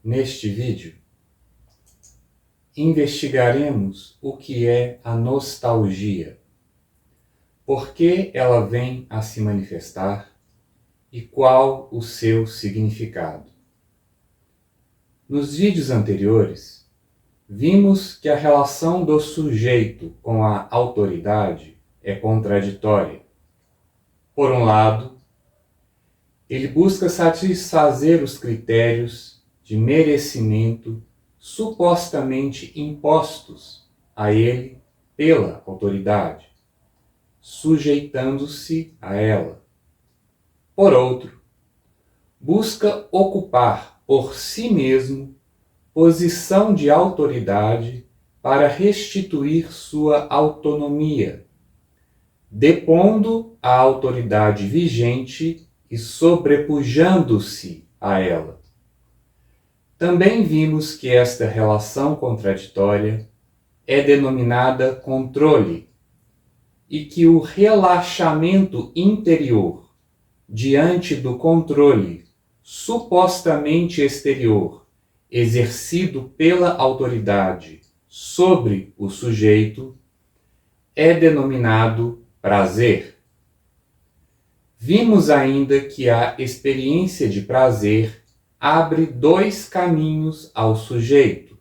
Neste vídeo, investigaremos o que é a nostalgia, por que ela vem a se manifestar e qual o seu significado. Nos vídeos anteriores, vimos que a relação do sujeito com a autoridade é contraditória. Por um lado, ele busca satisfazer os critérios de merecimento supostamente impostos a ele pela autoridade, sujeitando-se a ela. Por outro, busca ocupar por si mesmo posição de autoridade para restituir sua autonomia, depondo a autoridade vigente e sobrepujando-se a ela. Também vimos que esta relação contraditória é denominada controle e que o relaxamento interior diante do controle supostamente exterior exercido pela autoridade sobre o sujeito é denominado prazer. Vimos ainda que a experiência de prazer abre dois caminhos ao sujeito.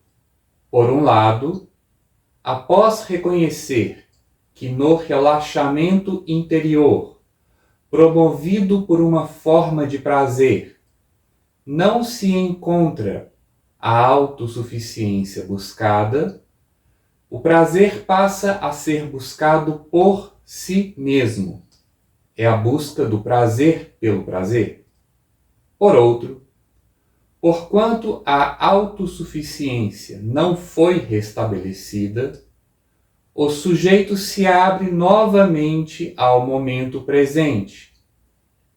Por um lado, após reconhecer que no relaxamento interior, promovido por uma forma de prazer, não se encontra a autossuficiência buscada, o prazer passa a ser buscado por si mesmo. É a busca do prazer pelo prazer. Por outro, porquanto a autossuficiência não foi restabelecida, o sujeito se abre novamente ao momento presente,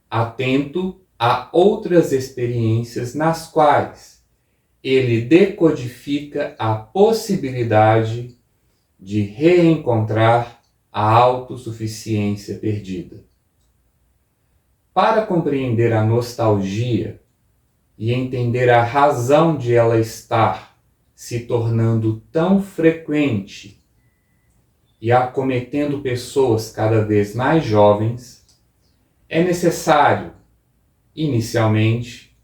atento a outras experiências nas quais ele decodifica a possibilidade de reencontrar a autossuficiência perdida. Para compreender a nostalgia e entender a razão de ela estar se tornando tão frequente e acometendo pessoas cada vez mais jovens, é necessário, inicialmente,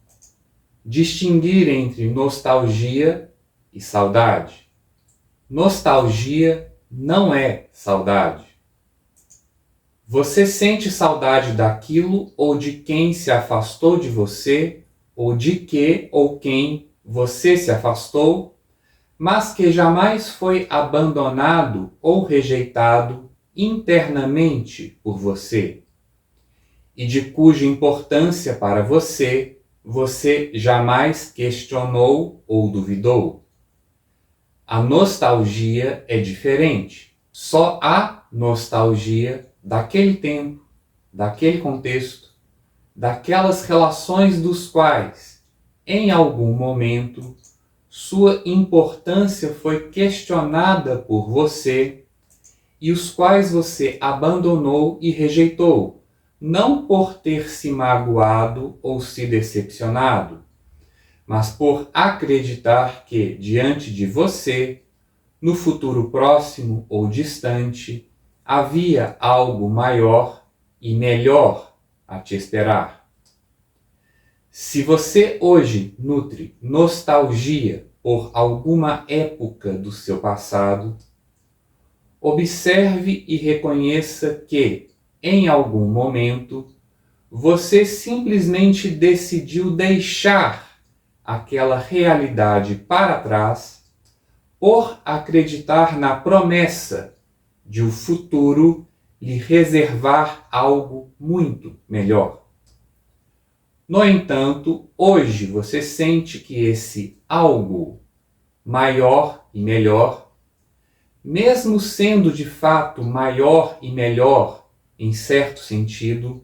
distinguir entre nostalgia e saudade. Nostalgia não é saudade. Você sente saudade daquilo ou de quem se afastou de você, ou de que ou quem você se afastou, mas que jamais foi abandonado ou rejeitado internamente por você, e de cuja importância para você jamais questionou ou duvidou. A nostalgia é diferente. Só há nostalgia daquele tempo, daquele contexto, daquelas relações dos quais, em algum momento, sua importância foi questionada por você e os quais você abandonou e rejeitou, não por ter se magoado ou se decepcionado, mas por acreditar que, diante de você, no futuro próximo ou distante, havia algo maior e melhor a te esperar. Se você hoje nutre nostalgia por alguma época do seu passado, observe e reconheça que, em algum momento, você simplesmente decidiu deixar aquela realidade para trás por acreditar na promessa de o futuro lhe reservar algo muito melhor. No entanto, hoje você sente que esse algo maior e melhor, mesmo sendo de fato maior e melhor em certo sentido,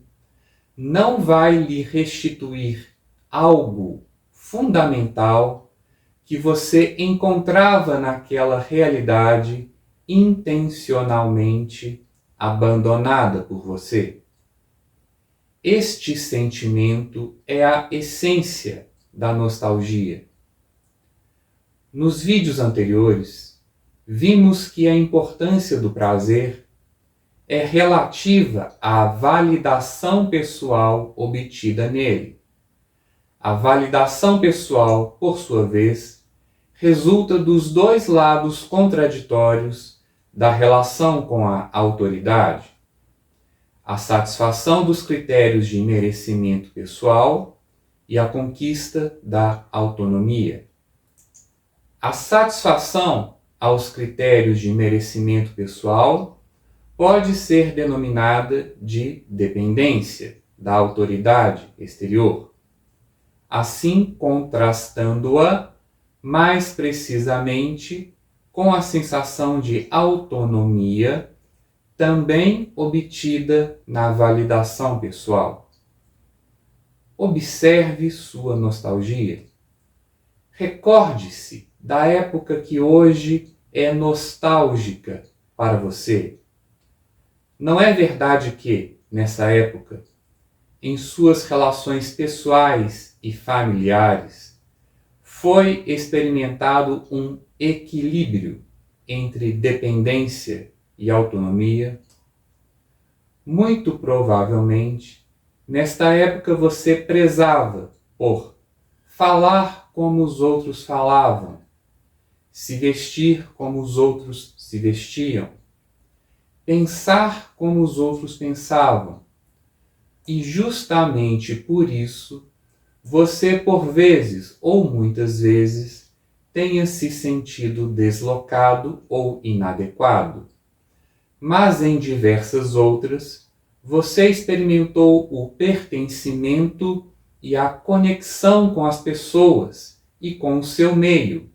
não vai lhe restituir algo fundamental que você encontrava naquela realidade intencionalmente abandonada por você. Este sentimento é a essência da nostalgia. Nos vídeos anteriores, vimos que a importância do prazer é relativa à validação pessoal obtida nele. A validação pessoal, por sua vez, resulta dos dois lados contraditórios da relação com a autoridade: a satisfação dos critérios de merecimento pessoal e a conquista da autonomia. A satisfação aos critérios de merecimento pessoal pode ser denominada de dependência da autoridade exterior, assim contrastando-a mais precisamente com a sensação de autonomia também obtida na validação pessoal. Observe sua nostalgia. Recorde-se da época que hoje é nostálgica para você. Não é verdade que, nessa época, em suas relações pessoais e familiares, foi experimentado um equilíbrio entre dependência e autonomia? Muito provavelmente, nesta época você prezava por falar como os outros falavam, se vestir como os outros se vestiam, pensar como os outros pensavam. E justamente por isso, você por vezes ou muitas vezes tenha se sentido deslocado ou inadequado. Mas em diversas outras, você experimentou o pertencimento e a conexão com as pessoas e com o seu meio.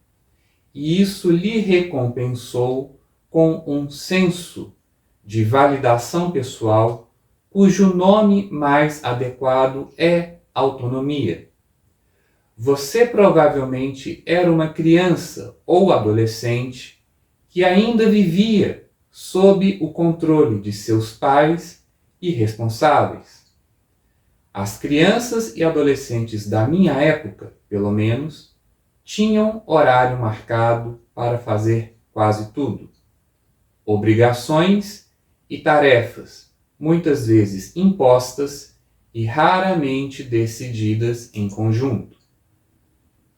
E isso lhe recompensou com um senso de validação pessoal, cujo nome mais adequado é autonomia. Você provavelmente era uma criança ou adolescente que ainda vivia sob o controle de seus pais e responsáveis. As crianças e adolescentes da minha época, pelo menos, tinham horário marcado para fazer quase tudo. Obrigações e tarefas, muitas vezes impostas e raramente decididas em conjunto.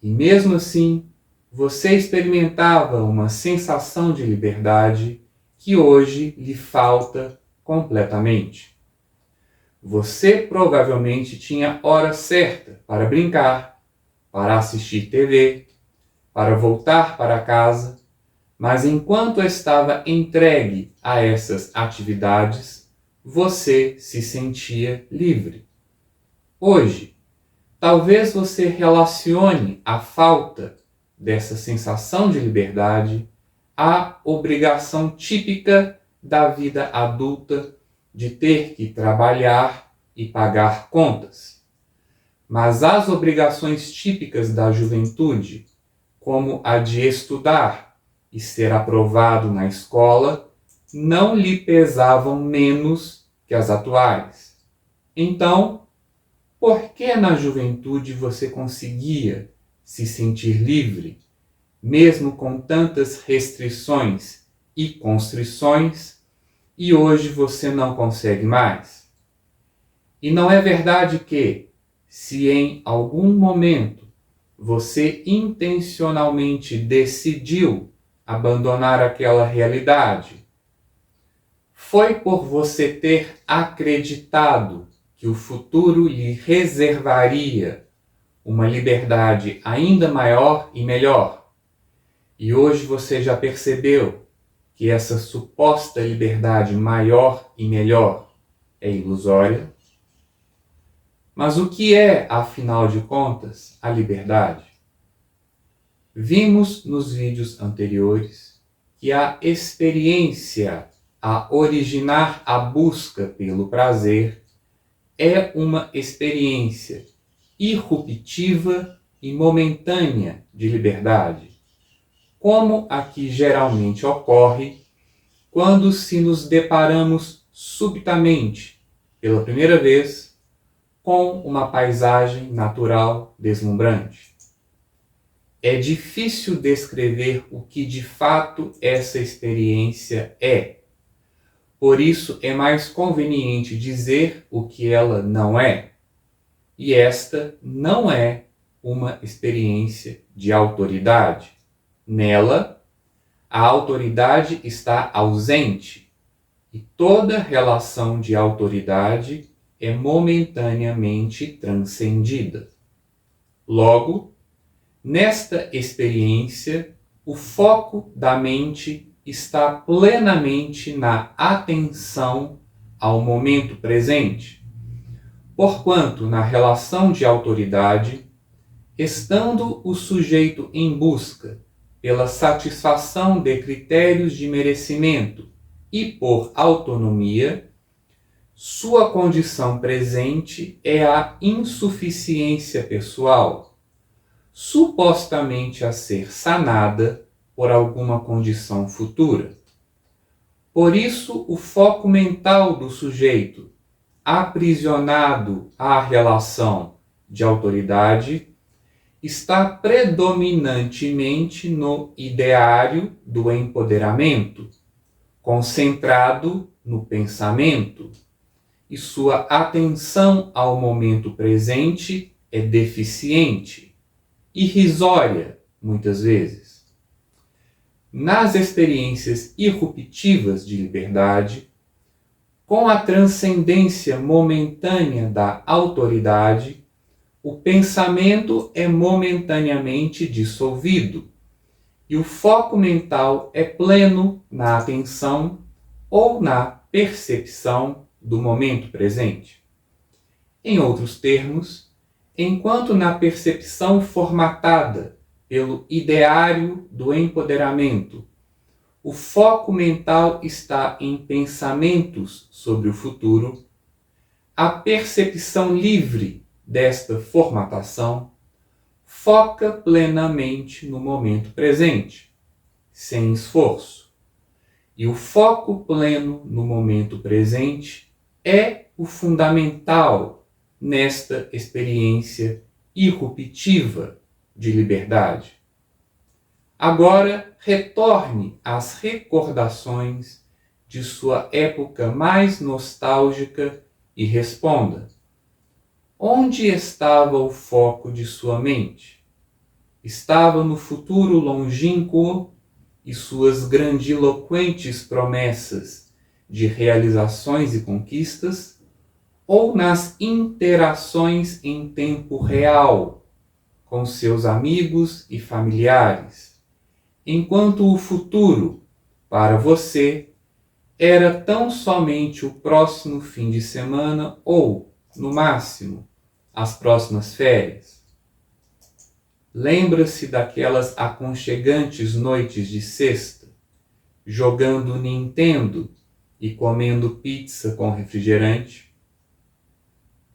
E mesmo assim, você experimentava uma sensação de liberdade que hoje lhe falta completamente. Você provavelmente tinha hora certa para brincar, para assistir TV, para voltar para casa, mas enquanto estava entregue a essas atividades, você se sentia livre. Hoje, talvez você relacione a falta dessa sensação de liberdade à obrigação típica da vida adulta de ter que trabalhar e pagar contas. Mas as obrigações típicas da juventude, como a de estudar e ser aprovado na escola, não lhe pesavam menos que as atuais. Então, por que na juventude você conseguia se sentir livre, mesmo com tantas restrições e constrições, e hoje você não consegue mais? E não é verdade que, se em algum momento você intencionalmente decidiu abandonar aquela realidade, foi por você ter acreditado que o futuro lhe reservaria uma liberdade ainda maior e melhor. E hoje você já percebeu que essa suposta liberdade maior e melhor é ilusória? Mas o que é, afinal de contas, a liberdade? Vimos nos vídeos anteriores que a experiência a originar a busca pelo prazer é uma experiência irruptiva e momentânea de liberdade, como a que geralmente ocorre quando se nos deparamos subitamente, pela primeira vez, com uma paisagem natural deslumbrante. é difícil descrever o que de fato essa experiência é. Por isso é mais conveniente dizer o que ela não é. E esta não é uma experiência de autoridade. Nela, a autoridade está ausente e toda relação de autoridade é momentaneamente transcendida. Logo, nesta experiência, o foco da mente está plenamente na atenção ao momento presente, porquanto na relação de autoridade, estando o sujeito em busca pela satisfação de critérios de merecimento e por autonomia, sua condição presente é a insuficiência pessoal, supostamente a ser sanada por alguma condição futura. Por isso, o foco mental do sujeito, aprisionado à relação de autoridade, está predominantemente no ideário do empoderamento, concentrado no pensamento, e sua atenção ao momento presente é deficiente, irrisória, muitas vezes. Nas experiências irruptivas de liberdade, com a transcendência momentânea da autoridade, o pensamento é momentaneamente dissolvido e o foco mental é pleno na atenção ou na percepção do momento presente. Em outros termos, enquanto na percepção formatada pelo ideário do empoderamento, o foco mental está em pensamentos sobre o futuro, a percepção livre desta formatação foca plenamente no momento presente, sem esforço. E o foco pleno no momento presente é o fundamental nesta experiência irruptiva de liberdade. Agora retorne às recordações de sua época mais nostálgica e responda: onde estava o foco de sua mente? Estava no futuro longínquo e suas grandiloquentes promessas de realizações e conquistas, ou nas interações em tempo real com seus amigos e familiares, enquanto o futuro, para você, era tão somente o próximo fim de semana ou, no máximo, as próximas férias? Lembra-se daquelas aconchegantes noites de sexta, jogando Nintendo e comendo pizza com refrigerante?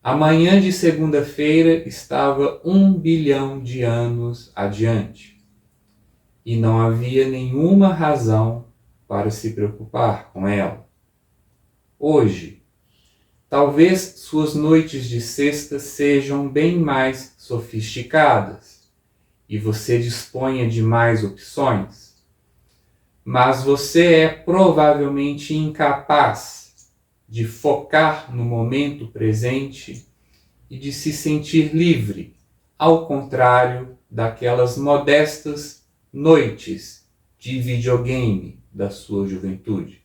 A manhã de segunda-feira estava 1 bilhão de anos adiante, e não havia nenhuma razão para se preocupar com ela. Hoje, talvez suas noites de sexta sejam bem mais sofisticadas e você disponha de mais opções, mas você é provavelmente incapaz de focar no momento presente e de se sentir livre, ao contrário daquelas modestas noites de videogame da sua juventude.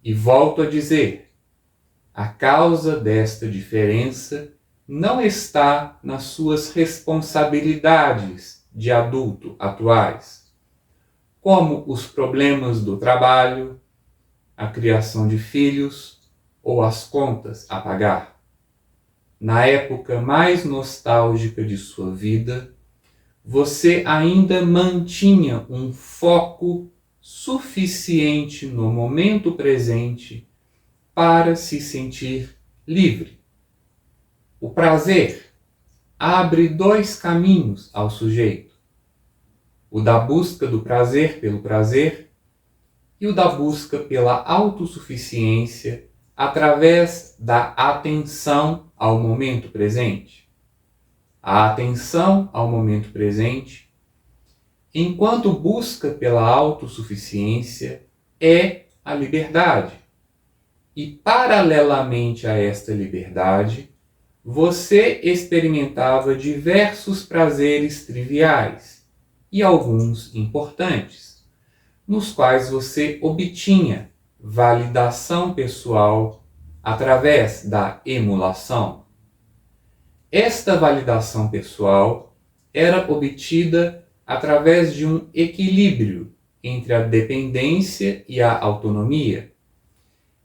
E volto a dizer, a causa desta diferença não está nas suas responsabilidades de adulto atuais, como os problemas do trabalho, a criação de filhos ou as contas a pagar. Na época mais nostálgica de sua vida, você ainda mantinha um foco suficiente no momento presente para se sentir livre. O prazer abre 2 caminhos ao sujeito: o da busca do prazer pelo prazer e o da busca pela autossuficiência através da atenção ao momento presente. a atenção ao momento presente, enquanto busca pela autossuficiência, é a liberdade. E paralelamente a esta liberdade, você experimentava diversos prazeres triviais e alguns importantes, nos quais você obtinha validação pessoal através da emulação. Esta validação pessoal era obtida através de um equilíbrio entre a dependência e a autonomia,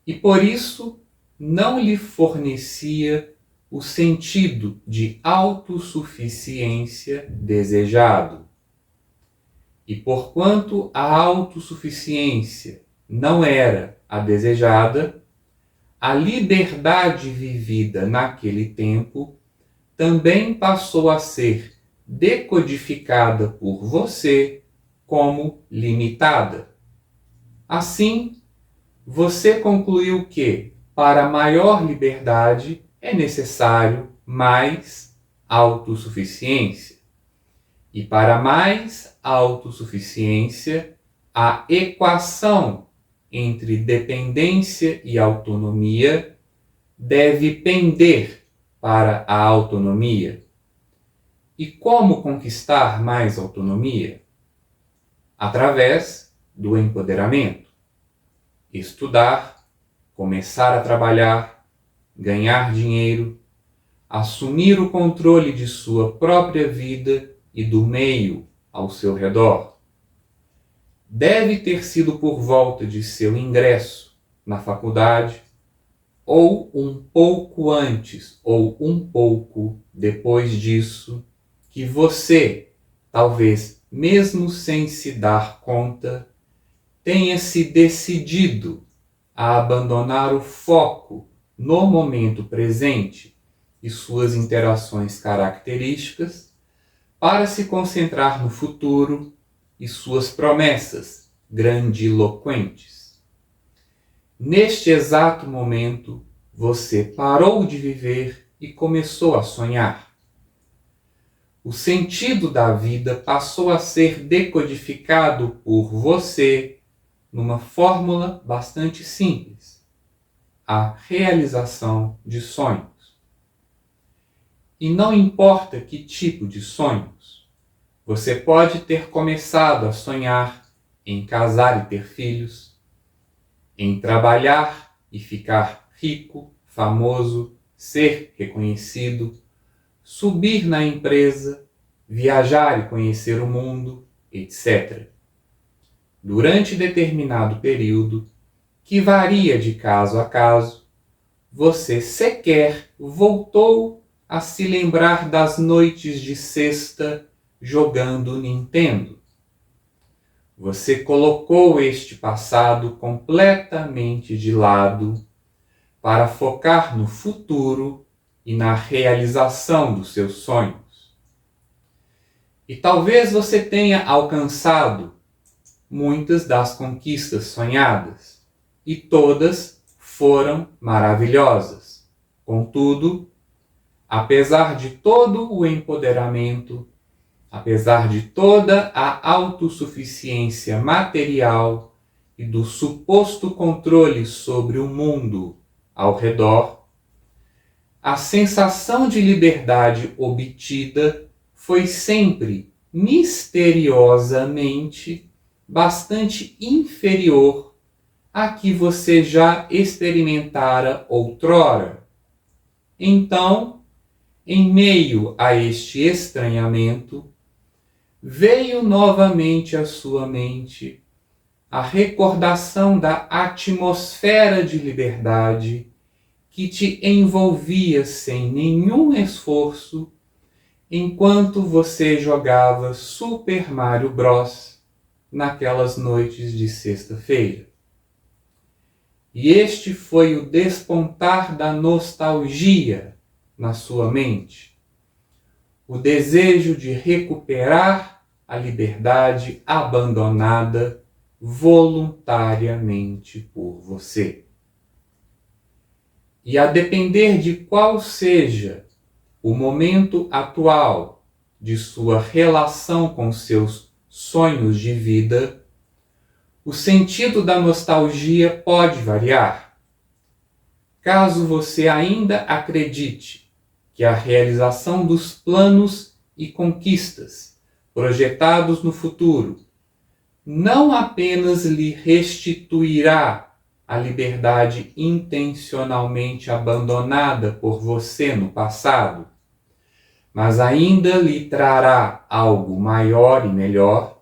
e por isso não lhe fornecia o sentido de autossuficiência desejado. E porquanto a autossuficiência não era a desejada, a liberdade vivida naquele tempo também passou a ser decodificada por você como limitada. Assim, você concluiu que, para maior liberdade, é necessário mais autossuficiência. E para mais autossuficiência, a equação entre dependência e autonomia deve pender para a autonomia. E como conquistar mais autonomia? Através do empoderamento. Estudar, começar a trabalhar, ganhar dinheiro, assumir o controle de sua própria vida e do meio ao seu redor. Deve ter sido por volta de seu ingresso na faculdade, ou um pouco antes ou um pouco depois disso, que você, talvez mesmo sem se dar conta, tenha se decidido a abandonar o foco no momento presente e suas interações características para se concentrar no futuro e suas promessas grandiloquentes. Neste exato momento, você parou de viver e começou a sonhar. O sentido da vida passou a ser decodificado por você numa fórmula bastante simples: a realização de sonhos. E não importa que tipo de sonhos, você pode ter começado a sonhar em casar e ter filhos, em trabalhar e ficar rico, famoso, ser reconhecido, subir na empresa, viajar e conhecer o mundo, etc. Durante determinado período, que varia de caso a caso, você sequer voltou a se lembrar das noites de sexta jogando Nintendo. Você colocou este passado completamente de lado para focar no futuro e na realização dos seus sonhos. E talvez você tenha alcançado muitas das conquistas sonhadas, e todas foram maravilhosas. Contudo, apesar de todo o empoderamento, apesar de toda a autossuficiência material e do suposto controle sobre o mundo ao redor, a sensação de liberdade obtida foi sempre misteriosamente bastante inferior à que você já experimentara outrora. Então, em meio a este estranhamento, veio novamente à sua mente a recordação da atmosfera de liberdade que te envolvia sem nenhum esforço enquanto você jogava Super Mario Bros. Naquelas noites de sexta-feira. E este foi o despontar da nostalgia na sua mente, o desejo de recuperar a liberdade abandonada voluntariamente por você. E a depender de qual seja o momento atual de sua relação com seus sonhos de vida, o sentido da nostalgia pode variar. Caso você ainda acredite que a realização dos planos e conquistas projetados no futuro não apenas lhe restituirá a liberdade intencionalmente abandonada por você no passado, mas ainda lhe trará algo maior e melhor,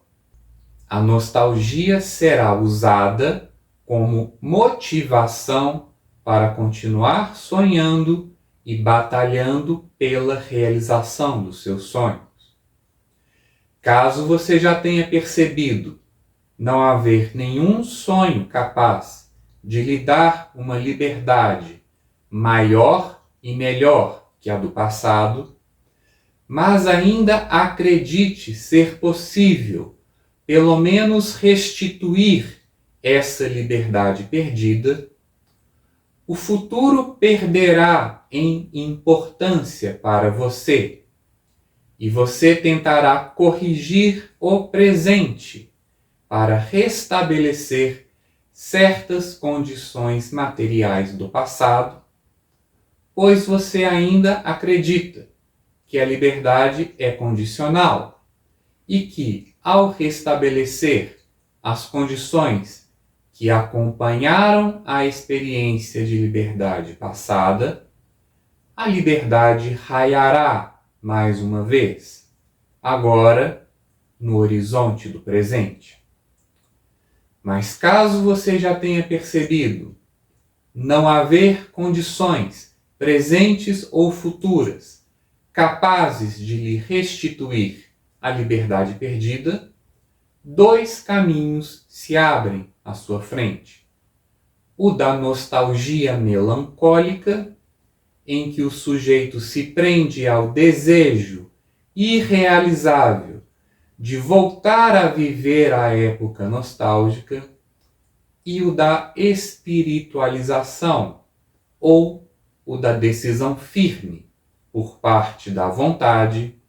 a nostalgia será usada como motivação para continuar sonhando e batalhando pela realização dos seus sonhos. Caso você já tenha percebido não haver nenhum sonho capaz de lhe dar uma liberdade maior e melhor que a do passado, mas ainda acredite ser possível, pelo menos, restituir essa liberdade perdida, o futuro perderá em importância para você e você tentará corrigir o presente para restabelecer certas condições materiais do passado, pois você ainda acredita que a liberdade é condicional e que, ao restabelecer as condições que acompanharam a experiência de liberdade passada, a liberdade raiará mais uma vez, agora no horizonte do presente. Mas caso você já tenha percebido não haver condições, presentes ou futuras, capazes de lhe restituir a liberdade perdida, dois caminhos se abrem à sua frente. O da nostalgia melancólica, em que o sujeito se prende ao desejo irrealizável de voltar a viver a época nostálgica, e o da espiritualização, ou o da decisão firme, por parte da vontade,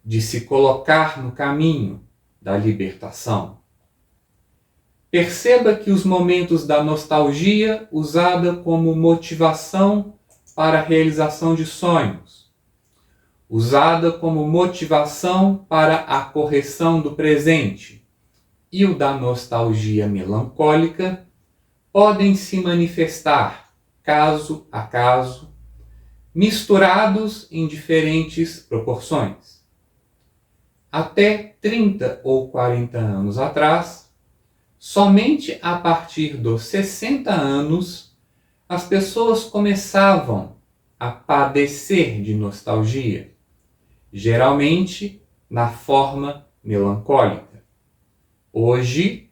de se colocar no caminho da libertação. Perceba que os momentos da nostalgia, usada como motivação para a realização de sonhos, usada como motivação para a correção do presente, e o da nostalgia melancólica, podem se manifestar, caso a caso, misturados em diferentes proporções. Até 30 ou 40 anos atrás, somente a partir dos 60 anos, as pessoas começavam a padecer de nostalgia, geralmente na forma melancólica. Hoje,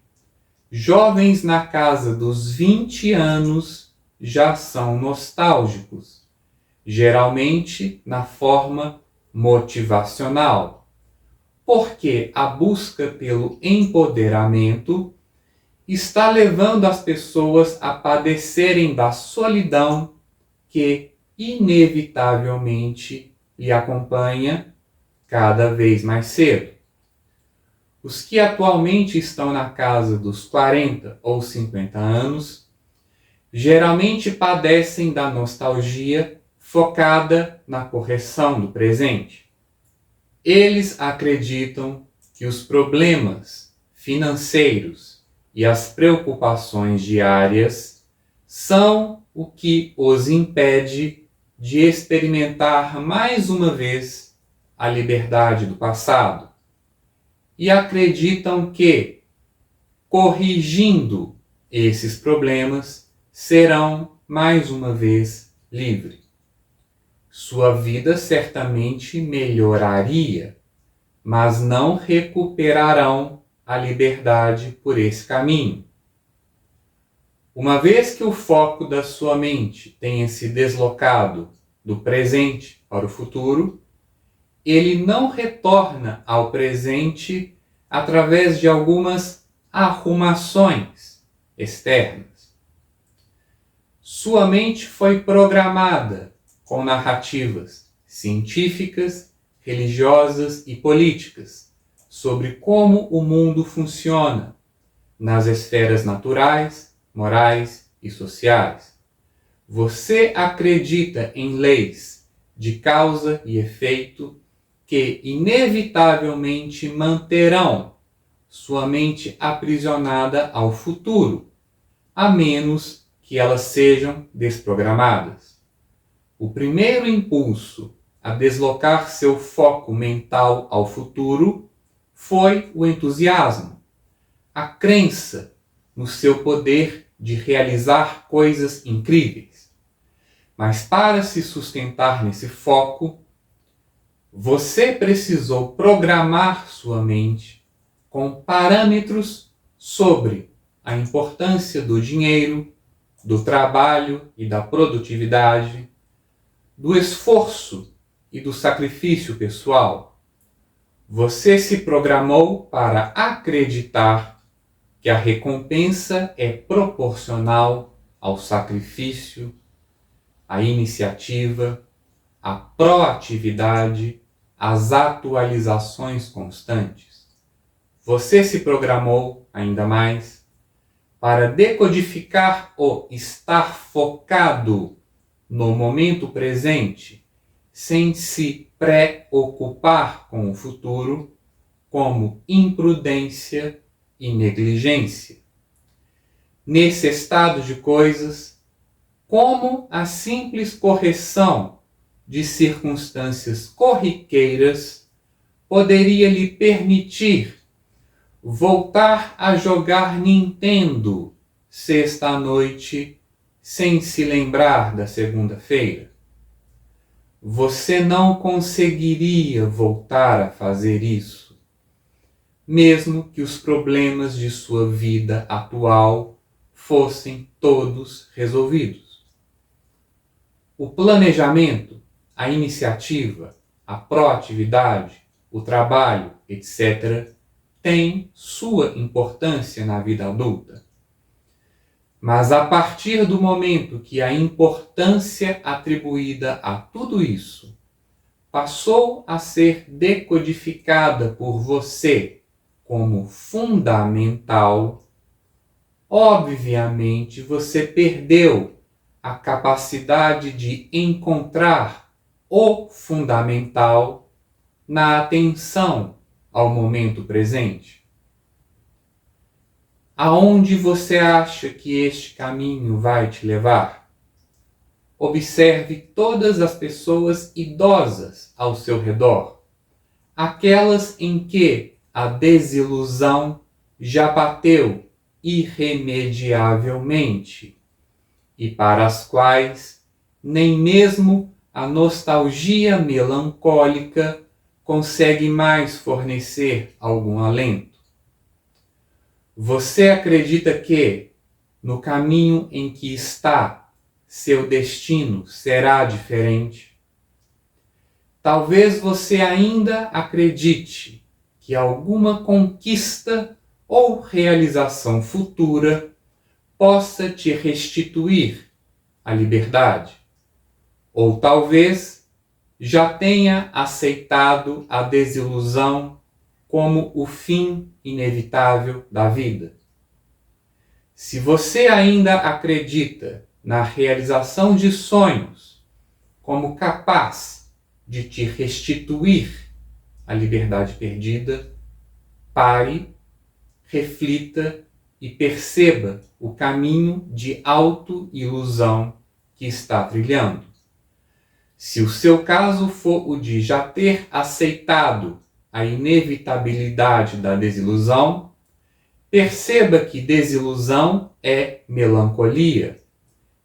jovens na casa dos 20 anos já são nostálgicos, geralmente na forma motivacional, porque a busca pelo empoderamento está levando as pessoas a padecerem da solidão que inevitavelmente lhe acompanha cada vez mais cedo. Os que atualmente estão na casa dos 40 ou 50 anos geralmente padecem da nostalgia focada na correção do presente. Eles acreditam que os problemas financeiros e as preocupações diárias são o que os impede de experimentar mais uma vez a liberdade do passado. E acreditam que, corrigindo esses problemas, serão mais uma vez livres. Sua vida certamente melhoraria, mas não recuperarão a liberdade por esse caminho. Uma vez que o foco da sua mente tenha se deslocado do presente para o futuro, ele não retorna ao presente através de algumas arrumações externas. Sua mente foi programada com narrativas científicas, religiosas e políticas sobre como o mundo funciona nas esferas naturais, morais e sociais. Você acredita em leis de causa e efeito que inevitavelmente manterão sua mente aprisionada ao futuro, a menos que elas sejam desprogramadas. O primeiro impulso a deslocar seu foco mental ao futuro foi o entusiasmo, a crença no seu poder de realizar coisas incríveis. Mas para se sustentar nesse foco, você precisou programar sua mente com parâmetros sobre a importância do dinheiro, do trabalho e da produtividade, do esforço e do sacrifício pessoal. Você se programou para acreditar que a recompensa é proporcional ao sacrifício, à iniciativa, à proatividade, às atualizações constantes. Você se programou, ainda mais, para decodificar o estar focado no momento presente, sem se preocupar com o futuro, como imprudência e negligência. Nesse estado de coisas, como a simples correção de circunstâncias corriqueiras poderia lhe permitir voltar a jogar Nintendo sexta-noite sem se lembrar da segunda-feira? Você não conseguiria voltar a fazer isso, mesmo que os problemas de sua vida atual fossem todos resolvidos. O planejamento, a iniciativa, a proatividade, o trabalho, etc., tem sua importância na vida adulta. Mas a partir do momento que a importância atribuída a tudo isso passou a ser decodificada por você como fundamental, obviamente você perdeu a capacidade de encontrar o fundamental na atenção ao momento presente. Aonde você acha que este caminho vai te levar? Observe todas as pessoas idosas ao seu redor, aquelas em que a desilusão já bateu irremediavelmente e para as quais nem mesmo a nostalgia melancólica consegue mais fornecer algum alento. Você acredita que, no caminho em que está, seu destino será diferente? Talvez você ainda acredite que alguma conquista ou realização futura possa te restituir a liberdade. Ou talvez já tenha aceitado a desilusão como o fim inevitável da vida. Se você ainda acredita na realização de sonhos como capaz de te restituir a liberdade perdida, pare, reflita e perceba o caminho de autoilusão que está trilhando. Se o seu caso for o de já ter aceitado a inevitabilidade da desilusão, perceba que desilusão é melancolia,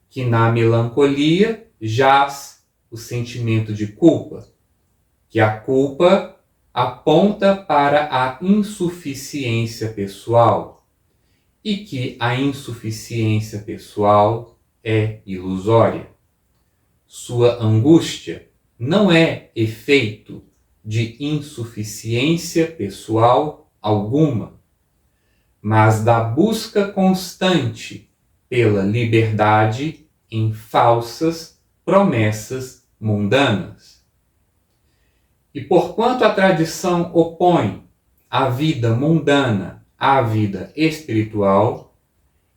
que na melancolia jaz o sentimento de culpa, que a culpa aponta para a insuficiência pessoal e que a insuficiência pessoal é ilusória. Sua angústia não é efeito de insuficiência pessoal alguma, mas da busca constante pela liberdade em falsas promessas mundanas. E porquanto a tradição opõe a vida mundana à vida espiritual,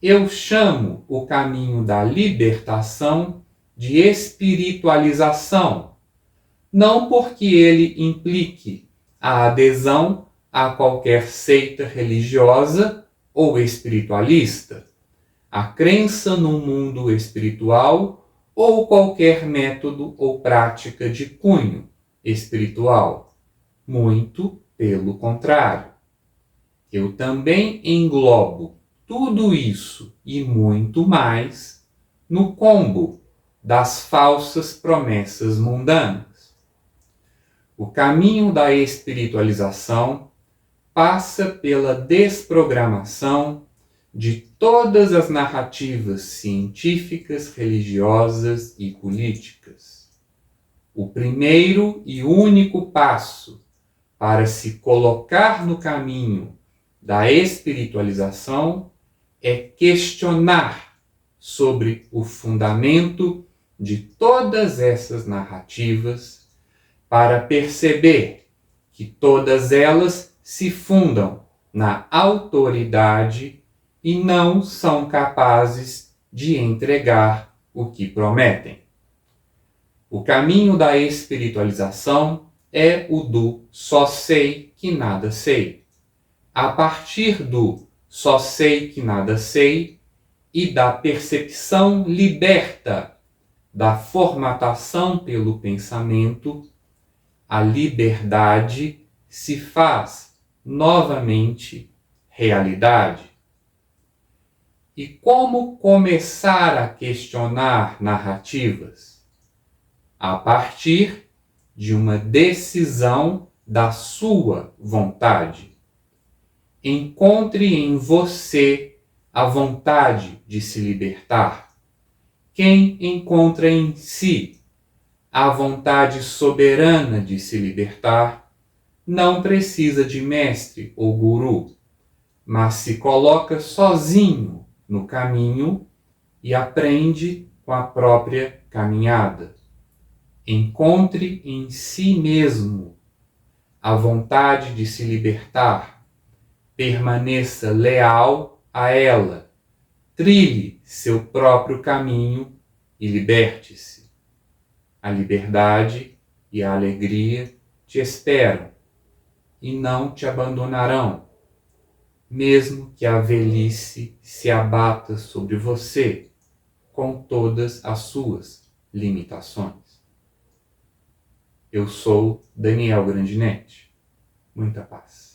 eu chamo o caminho da libertação de espiritualização, não porque ele implique a adesão a qualquer seita religiosa ou espiritualista, a crença num mundo espiritual ou qualquer método ou prática de cunho espiritual. Muito pelo contrário. Eu também englobo tudo isso e muito mais no combo das falsas promessas mundanas. O caminho da espiritualização passa pela desprogramação de todas as narrativas científicas, religiosas e políticas. O primeiro e único passo para se colocar no caminho da espiritualização é questionar sobre o fundamento de todas essas narrativas para perceber que todas elas se fundam na autoridade e não são capazes de entregar o que prometem. O caminho da espiritualização é o do só sei que nada sei. A partir do só sei que nada sei e da percepção liberta da formatação pelo pensamento, a liberdade se faz novamente realidade. E como começar a questionar narrativas? A partir de uma decisão da sua vontade. Encontre em você a vontade de se libertar. Quem encontra em si a vontade soberana de se libertar, não precisa de mestre ou guru, mas se coloca sozinho no caminho e aprende com a própria caminhada. Encontre em si mesmo a vontade de se libertar, permaneça leal a ela, trilhe seu próprio caminho e liberte-se. A liberdade e a alegria te esperam e não te abandonarão, mesmo que a velhice se abata sobre você com todas as suas limitações. Eu sou Daniel Grandinetti. Muita paz.